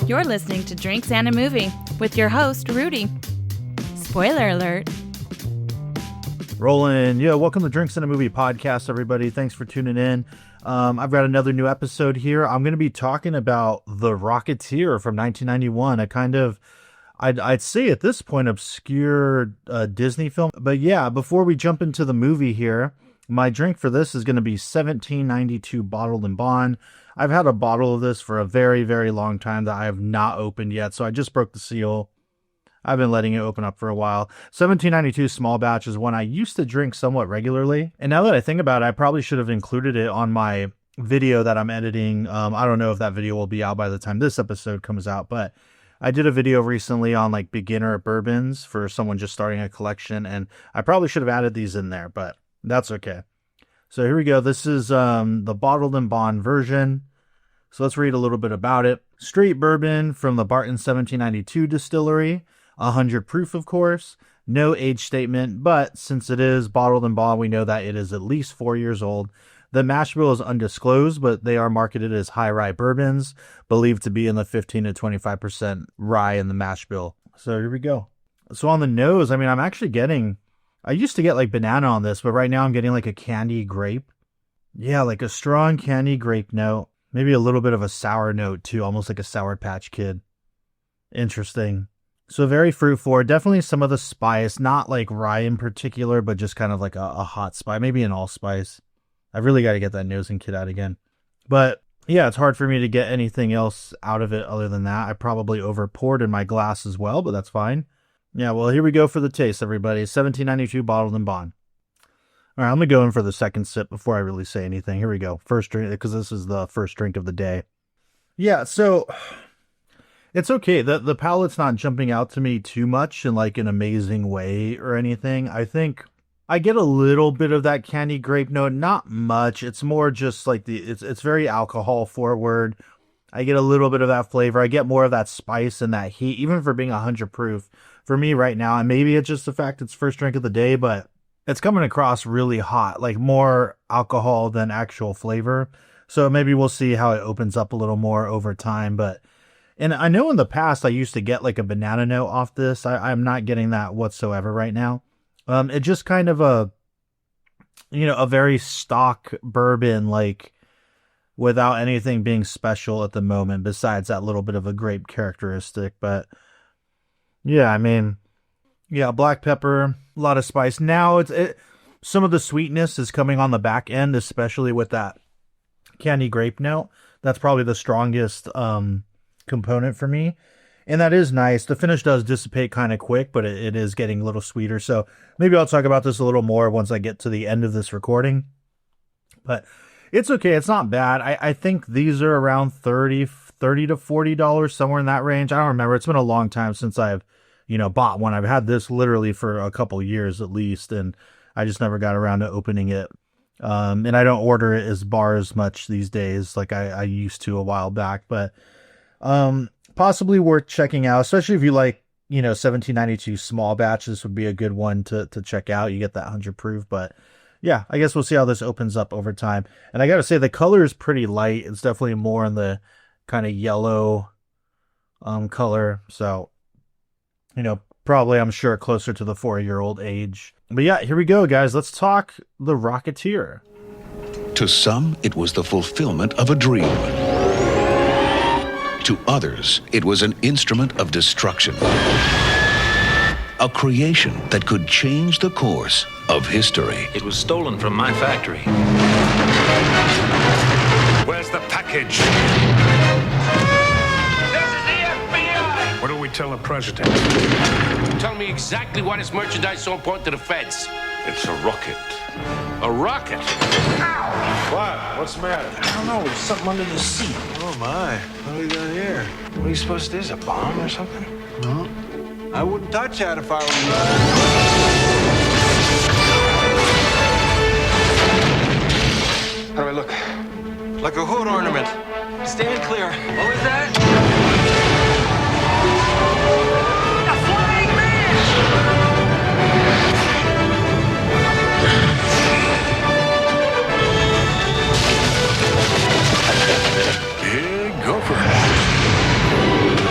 You're listening to Drinks and a Movie with your host, Rudy. Spoiler alert. Rolling. Yeah, welcome to Drinks and a Movie podcast, everybody. Thanks for tuning in. I've got another new episode here. I'm going to be talking about The Rocketeer from 1991, a kind of, I'd say at this point, obscure Disney film. But yeah, before we jump into the movie here, my drink for this is going to be 1792 Bottled in Bond. I've had a bottle of this for a very, very long time that I have not opened yet, so I just broke the seal. I've been letting it open up for a while. 1792 small batch is one I used to drink somewhat regularly. And now that I think about it, I probably should have included it on my video that I'm editing. I don't know if that video will be out by the time this episode comes out, but I did a video recently on like beginner bourbons for someone just starting a collection, and I probably should have added these in there, but that's okay. So here we go. This is the Bottled in Bond version. So let's read a little bit about it. Straight bourbon from the Barton 1792 distillery. 100 proof, of course. No age statement, but since it is Bottled in Bond, we know that it is at least 4 years old. The mash bill is undisclosed, but they are marketed as high rye bourbons, believed to be in the 15 to 25% rye in the mash bill. So here we go. So on the nose, I mean, I'm actually getting, I used to get like banana on this, but right now I'm getting like a candy grape. Yeah, like a strong candy grape note. Maybe a little bit of a sour note too, almost like a Sour Patch Kid. Interesting. So very fruit forward. Definitely some of the spice, not like rye in particular, but just kind of like a hot spice, maybe an allspice. I've really got to get that nosing kit out again. But yeah, it's hard for me to get anything else out of it other than that. I probably over poured in my glass as well, but that's fine. Yeah, well, here we go for the taste, everybody. 1792 Bottled in Bond. All right, I'm going to go in for the second sip before I really say anything. Here we go. First drink, because this is the first drink of the day. Yeah, so it's okay. The palate's not jumping out to me too much in like an amazing way or anything. I think I get a little bit of that candy grape note, not much. It's more just like it's very alcohol forward. I get a little bit of that flavor. I get more of that spice and that heat, even for being 100 proof for me right now. And maybe it's just the fact it's first drink of the day, but it's coming across really hot, like more alcohol than actual flavor. So maybe we'll see how it opens up a little more over time. And I know in the past I used to get like a banana note off this. I'm not getting that whatsoever right now. It just kind of a very stock bourbon, like without anything being special at the moment besides that little bit of a grape characteristic. But yeah, I mean, yeah, black pepper, a lot of spice. Now some of the sweetness is coming on the back end, especially with that candy grape note. That's probably the strongest component for me. And that is nice. The finish does dissipate kind of quick, but it is getting a little sweeter. So maybe I'll talk about this a little more once I get to the end of this recording. But it's okay. It's not bad. I think these are around $30 to $40, somewhere in that range. I don't remember. It's been a long time since I've bought one. I've had this literally for a couple years at least, and I just never got around to opening it. And I don't order it as bars much these days like I used to a while back, but possibly worth checking out, especially if you like, 1792 small batches would be a good one to check out. You get that 100 proof, but yeah, I guess we'll see how this opens up over time. And I got to say, the color is pretty light. It's definitely more in the kind of yellow color. So, probably, I'm sure, closer to the 4-year-old age. But yeah, here we go, guys. Let's talk The Rocketeer. To some, it was the fulfillment of a dream. To others, it was an instrument of destruction. A creation that could change the course of history. It was stolen from my factory. Where's the package? This is the FBI! What do we tell the president? Tell me exactly why this merchandise is so important to the feds. It's a rocket. A rocket? What? What's the matter? I don't know. There's something under the seat. Oh, my. What do we got here? What are you supposed to do? Is it a bomb or something? No. I wouldn't touch that if I were you. How do I look? Like a hood ornament. Stand clear. What was that? A flying Yeah, go for it.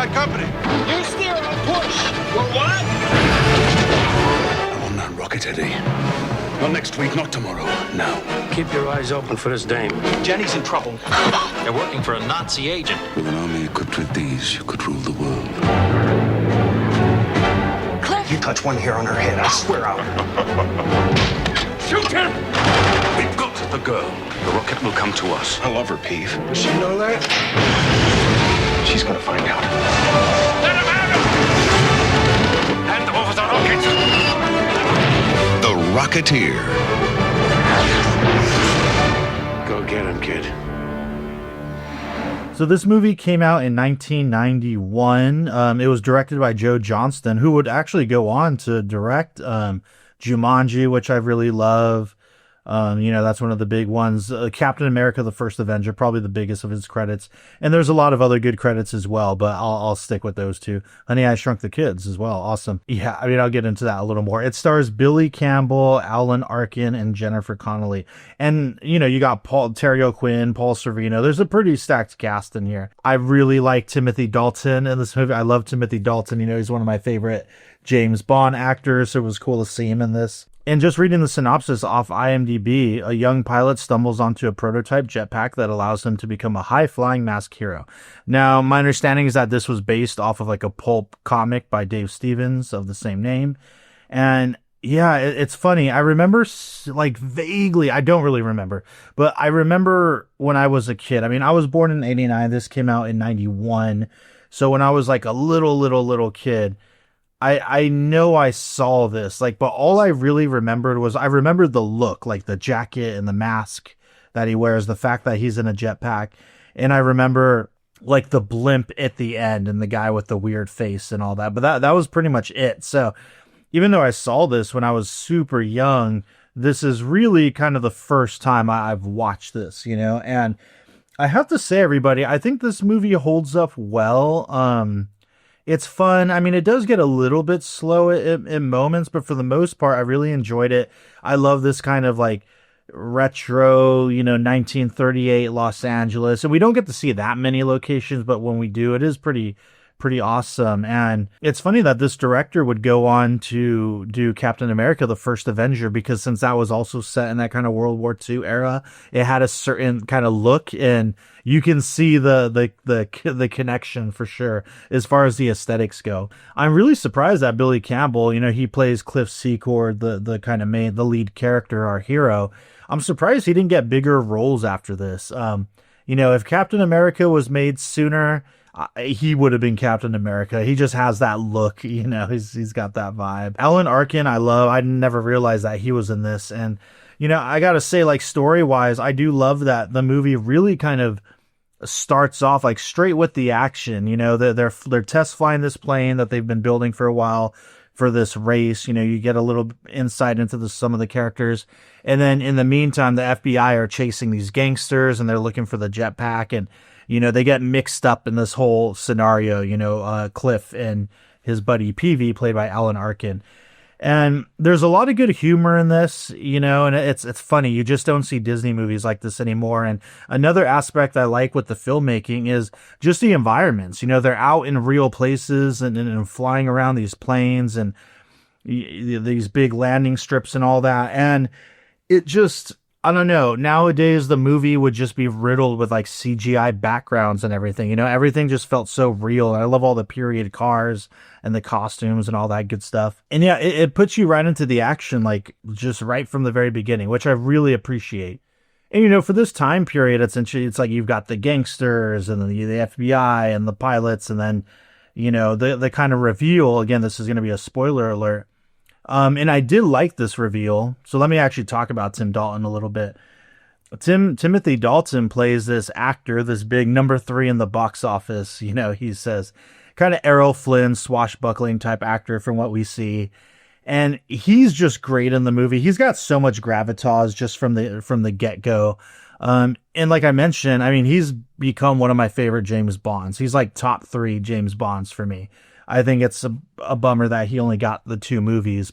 got company. You steer, I'll push. Well, what? I want that rocket, Eddie. Not next week, not tomorrow. Now. Keep your eyes open for this dame. Jenny's in trouble. They're working for a Nazi agent. With an army equipped with these, you could rule the world. Cliff! You touch one hair on her head, I swear I'll... Shoot him! We've got the girl. The rocket will come to us. I love her, Peeve. Does she know that? She's gonna find out. Let him have him! Hand over the rocket! The Rocketeer. Go get him, kid. So this movie came out in 1991. It was directed by Joe Johnston, who would actually go on to direct Jumanji, which I really love. That's one of the big ones. Captain America, the First Avenger, probably the biggest of his credits. And there's a lot of other good credits as well, but I'll stick with those two. Honey, I Shrunk the Kids as well. Awesome. Yeah, I'll get into that a little more. It stars Billy Campbell, Alan Arkin, and Jennifer Connelly. And, you got Terry O'Quinn, Paul Sorvino. There's a pretty stacked cast in here. I really like Timothy Dalton in this movie. I love Timothy Dalton. He's one of my favorite James Bond actors, so it was cool to see him in this. And just reading the synopsis off IMDb, a young pilot stumbles onto a prototype jetpack that allows him to become a high-flying masked hero. Now, my understanding is that this was based off of like a pulp comic by Dave Stevens of the same name. And yeah, it's funny. I remember like vaguely, I don't really remember, but I remember when I was a kid. I was born in 89. This came out in 91. So when I was like a little kid, I know I saw this, but all I really remembered was I remembered the look, like the jacket and the mask that he wears, the fact that he's in a jetpack. And I remember like the blimp at the end and the guy with the weird face and all that. But that was pretty much it. So even though I saw this when I was super young, this is really kind of the first time I've watched this, and I have to say, everybody, I think this movie holds up well. It's fun. It does get a little bit slow in moments, but for the most part, I really enjoyed it. I love this kind of like retro, 1938 Los Angeles. And we don't get to see that many locations, but when we do, it is pretty awesome. And it's funny that this director would go on to do Captain America, the First Avenger, because since that was also set in that kind of World War II era, it had a certain kind of look, and you can see the connection for sure as far as the aesthetics go. I'm really surprised that Billy Campbell, he plays Cliff Secord, the kind of the lead character, our hero. I'm surprised he didn't get bigger roles after this. If Captain America was made sooner, he would have been Captain America. He just has that look, he's got that vibe. Alan Arkin, I love. I never realized that he was in this. And, I gotta say, like, story-wise, I do love that the movie really kind of starts off like straight with the action. They're test flying this plane that they've been building for a while for this race. You get a little insight into some of the characters. And then in the meantime, the FBI are chasing these gangsters and they're looking for the jetpack, and they get mixed up in this whole scenario, Cliff and his buddy Peavy, played by Alan Arkin. And there's a lot of good humor in this, and it's funny. You just don't see Disney movies like this anymore. And another aspect I like with the filmmaking is just the environments. They're out in real places and flying around these planes and these big landing strips and all that. And it just... I don't know. Nowadays, the movie would just be riddled with like CGI backgrounds and everything. Everything just felt so real. And I love all the period cars and the costumes and all that good stuff. And yeah, it puts you right into the action, like just right from the very beginning, which I really appreciate. And, for this time period, it's like you've got the gangsters and the FBI and the pilots. And then, the kind of reveal, again, this is going to be a spoiler alert. And I did like this reveal. So let me actually talk about Tim Dalton a little bit. Timothy Dalton plays this actor, this big number 3 in the box office. He says kind of Errol Flynn, swashbuckling type actor from what we see. And he's just great in the movie. He's got so much gravitas just from the get-go. And like I mentioned, he's become one of my favorite James Bonds. He's like top 3 James Bonds for me. I think it's a bummer that he only got the 2 movies,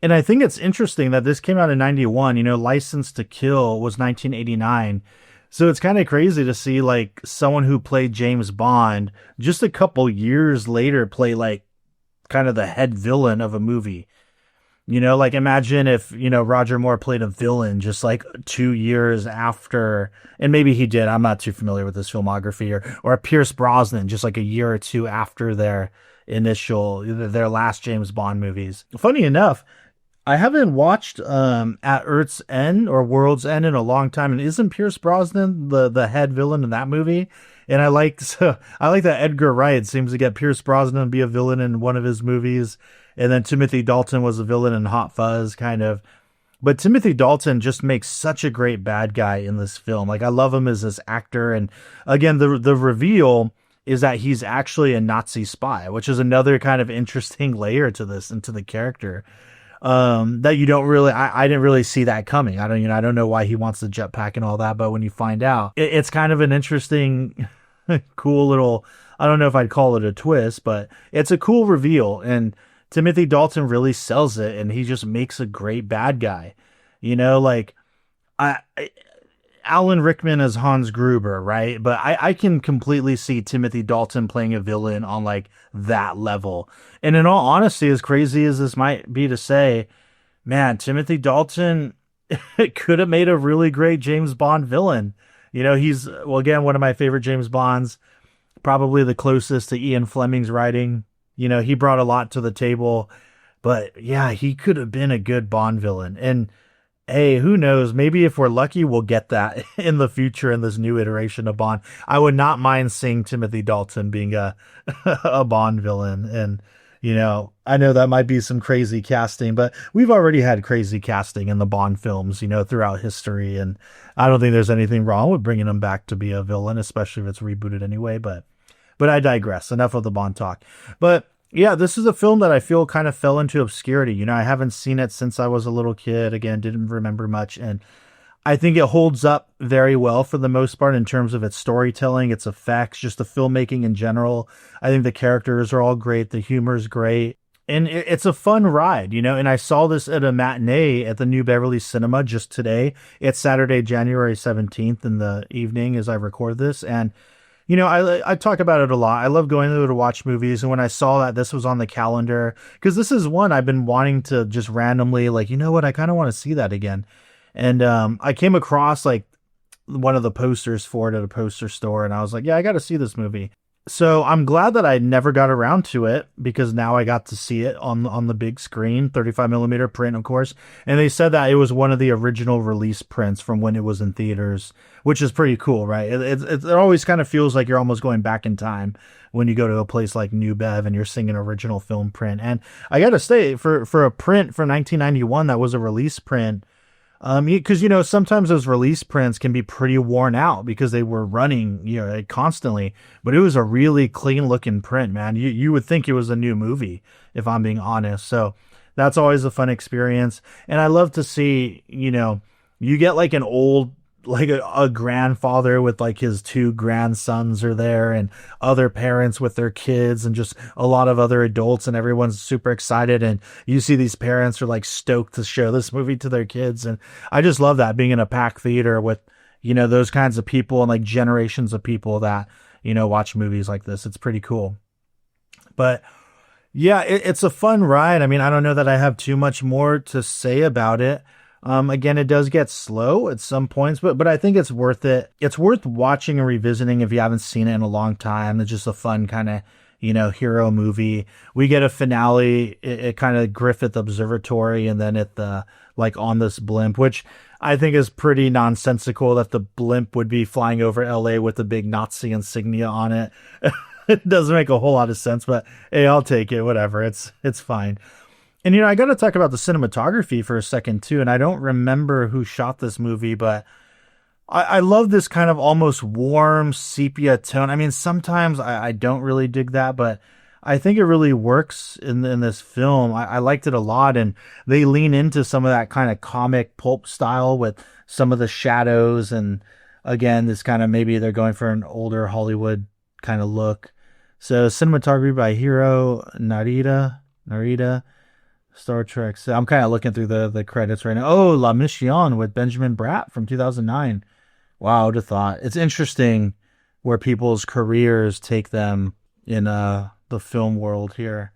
and I think it's interesting that this came out in 91, License to Kill was 1989. So it's kind of crazy to see like someone who played James Bond just a couple years later play like kind of the head villain of a movie. Like imagine if, Roger Moore played a villain just like 2 years after, and maybe he did. I'm not too familiar with his filmography, or Pierce Brosnan just like a year or two after their last James Bond movies. Funny enough, I haven't watched At Earth's End or World's End in a long time, and isn't Pierce Brosnan the head villain in that movie? And I like that Edgar Wright seems to get Pierce Brosnan to be a villain in one of his movies, and then Timothy Dalton was a villain in Hot Fuzz, kind of. But Timothy Dalton just makes such a great bad guy in this film. Like I love him as this actor, and again, the reveal is that he's actually a Nazi spy, which is another kind of interesting layer to this and to the character. That you don't really, I didn't really see that coming. I don't know why he wants the jetpack and all that, but when you find out, it's kind of an interesting, cool little, I don't know if I'd call it a twist, but it's a cool reveal. And Timothy Dalton really sells it, and he just makes a great bad guy. Alan Rickman as Hans Gruber, right? But I can completely see Timothy Dalton playing a villain on like that level. And in all honesty, as crazy as this might be to say, man, Timothy Dalton could have made a really great James Bond villain. He's, well, again, one of my favorite James Bonds, probably the closest to Ian Fleming's writing. He brought a lot to the table, but yeah, he could have been a good Bond villain. And hey, who knows? Maybe if we're lucky, we'll get that in the future in this new iteration of Bond. I would not mind seeing Timothy Dalton being a Bond villain. And, I know that might be some crazy casting, but we've already had crazy casting in the Bond films, throughout history. And I don't think there's anything wrong with bringing him back to be a villain, especially if it's rebooted anyway. But I digress. Enough of the Bond talk. But yeah, this is a film that I feel kind of fell into obscurity. I haven't seen it since I was a little kid. Again, didn't remember much. And I think it holds up very well for the most part in terms of its storytelling, its effects, just the filmmaking in general. I think the characters are all great. The humor is great. And it's a fun ride, and I saw this at a matinee at the New Beverly Cinema just today. It's Saturday, January 17th in the evening as I record this. And I talk about it a lot. I love going there to watch movies. And when I saw that this was on the calendar, because this is one I've been wanting to just randomly, like, I kind of want to see that again. And I came across like one of the posters for it at a poster store. And I was like, yeah, I got to see this movie. So I'm glad that I never got around to it, because now I got to see it on the big screen, 35 millimeter print, of course. And they said that it was one of the original release prints from when it was in theaters, which is pretty cool, right? It always kind of feels like you're almost going back in time when you go to a place like New Bev and you're seeing an original film print. And I got to say, for a print from 1991 that was a release print, because, sometimes those release prints can be pretty worn out because they were running, constantly, but it was a really clean looking print, man. You would think it was a new movie, if I'm being honest. So that's always a fun experience. And I love to see, you get like an old, like a grandfather with like his two grandsons are there, and other parents with their kids, and just a lot of other adults, and everyone's super excited. And you see these parents are like stoked to show this movie to their kids. And I just love that, being in a packed theater with, those kinds of people and like generations of people that, watch movies like this. It's pretty cool. But yeah, it's a fun ride. I mean, I don't know that I have too much more to say about it. Again, it does get slow at some points, but I think it's worth it. It's worth watching and revisiting if you haven't seen it in a long time. It's just a fun kind of, hero movie. We get a finale at kind of Griffith Observatory, and then at the, like, on this blimp, which I think is pretty nonsensical that the blimp would be flying over LA with the big Nazi insignia on it. It doesn't make a whole lot of sense, but hey, I'll take it. Whatever. It's fine. And, I got to talk about the cinematography for a second, too. And I don't remember who shot this movie, but I love this kind of almost warm sepia tone. I mean, sometimes I don't really dig that, but I think it really works in this film. I liked it a lot. And they lean into some of that kind of comic pulp style with some of the shadows. And again, this kind of, maybe they're going for an older Hollywood kind of look. So cinematography by Hiro Narita. Star Trek. So I'm kind of looking through the credits right now. Oh, La Mission with Benjamin Bratt from 2009. Wow, I would have thought. It's interesting where people's careers take them in the film world here.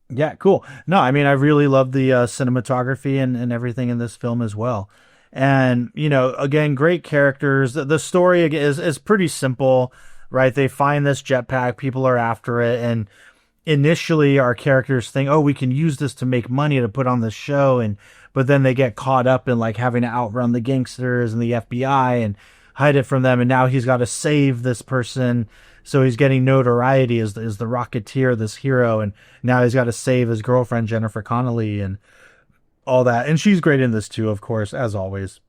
Yeah, cool. No, I mean, I really love the cinematography and everything in this film as well. And, again, great characters. The story is pretty simple, right? They find this jetpack, people are after it, and initially our characters think, oh, we can use this to make money to put on the show, but then they get caught up in like having to outrun the gangsters and the FBI and hide it from them, and now he's got to save this person, so he's getting notoriety as the Rocketeer, this hero, and now he's got to save his girlfriend Jennifer Connelly and all that, and she's great in this too, of course, as always.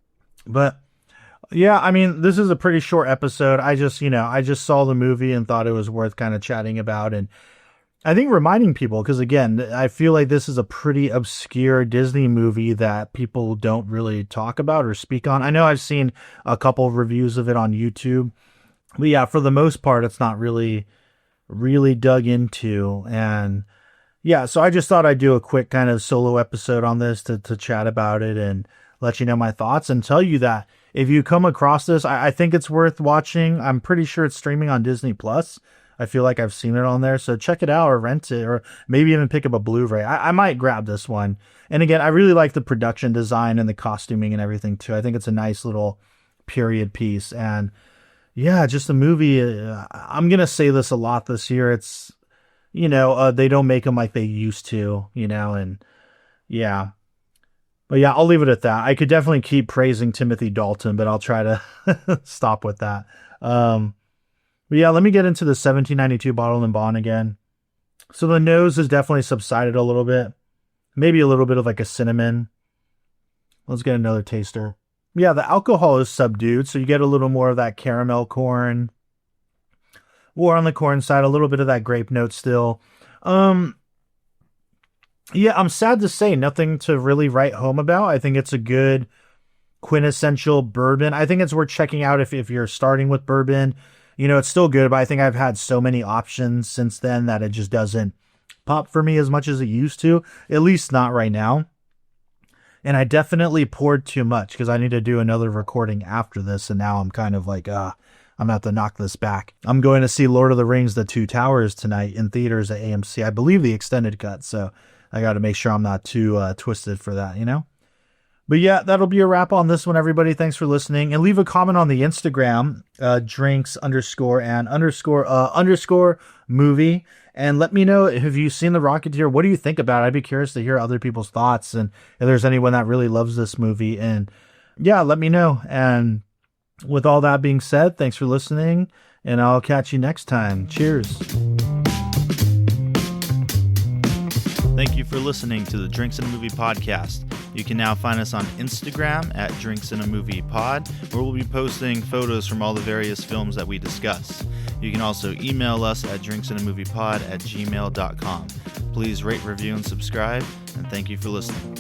But yeah, I mean, this is a pretty short episode. I just saw the movie and thought it was worth kind of chatting about, and I think reminding people, because again, I feel like this is a pretty obscure Disney movie that people don't really talk about or speak on. I know I've seen a couple of reviews of it on YouTube, but yeah, for the most part, it's not really dug into. And yeah, so I just thought I'd do a quick kind of solo episode on this to chat about it and let you know my thoughts and tell you that if you come across this, I think it's worth watching. I'm pretty sure it's streaming on Disney Plus. I feel like I've seen it on there, so check it out or rent it, or maybe even pick up a Blu-ray. I might grab this one. And again, I really like the production design and the costuming and everything too. I think it's a nice little period piece. And yeah, just a movie. I'm going to say this a lot this year. It's, they don't make them like they used to, and yeah. But yeah, I'll leave it at that. I could definitely keep praising Timothy Dalton, but I'll try to stop with that. But yeah, let me get into the 1792 Bottle and Bond again. So the nose has definitely subsided a little bit. Maybe a little bit of like a cinnamon. Let's get another taster. Yeah, the alcohol is subdued, so you get a little more of that caramel corn. Or on the corn side, a little bit of that grape note still. Yeah, I'm sad to say nothing to really write home about. I think it's a good quintessential bourbon. I think it's worth checking out if you're starting with bourbon. It's still good, but I think I've had so many options since then that it just doesn't pop for me as much as it used to, at least not right now. And I definitely poured too much because I need to do another recording after this, and now I'm kind of like, I'm going to have to knock this back. I'm going to see Lord of the Rings, The Two Towers tonight in theaters at AMC. I believe the extended cut, so I got to make sure I'm not too twisted for that, But yeah, that'll be a wrap on this one, everybody. Thanks for listening. And leave a comment on the Instagram, drinks_and_movie. And let me know, have you seen The Rocketeer? What do you think about it? I'd be curious to hear other people's thoughts and if there's anyone that really loves this movie. And yeah, let me know. And with all that being said, thanks for listening. And I'll catch you next time. Cheers. Thank you for listening to the Drinks and a Movie podcast. You can now find us on Instagram at Drinks and a Movie Pod, where we'll be posting photos from all the various films that we discuss. You can also email us at drinksandamoviepod@gmail.com. Please rate, review, and subscribe, and thank you for listening.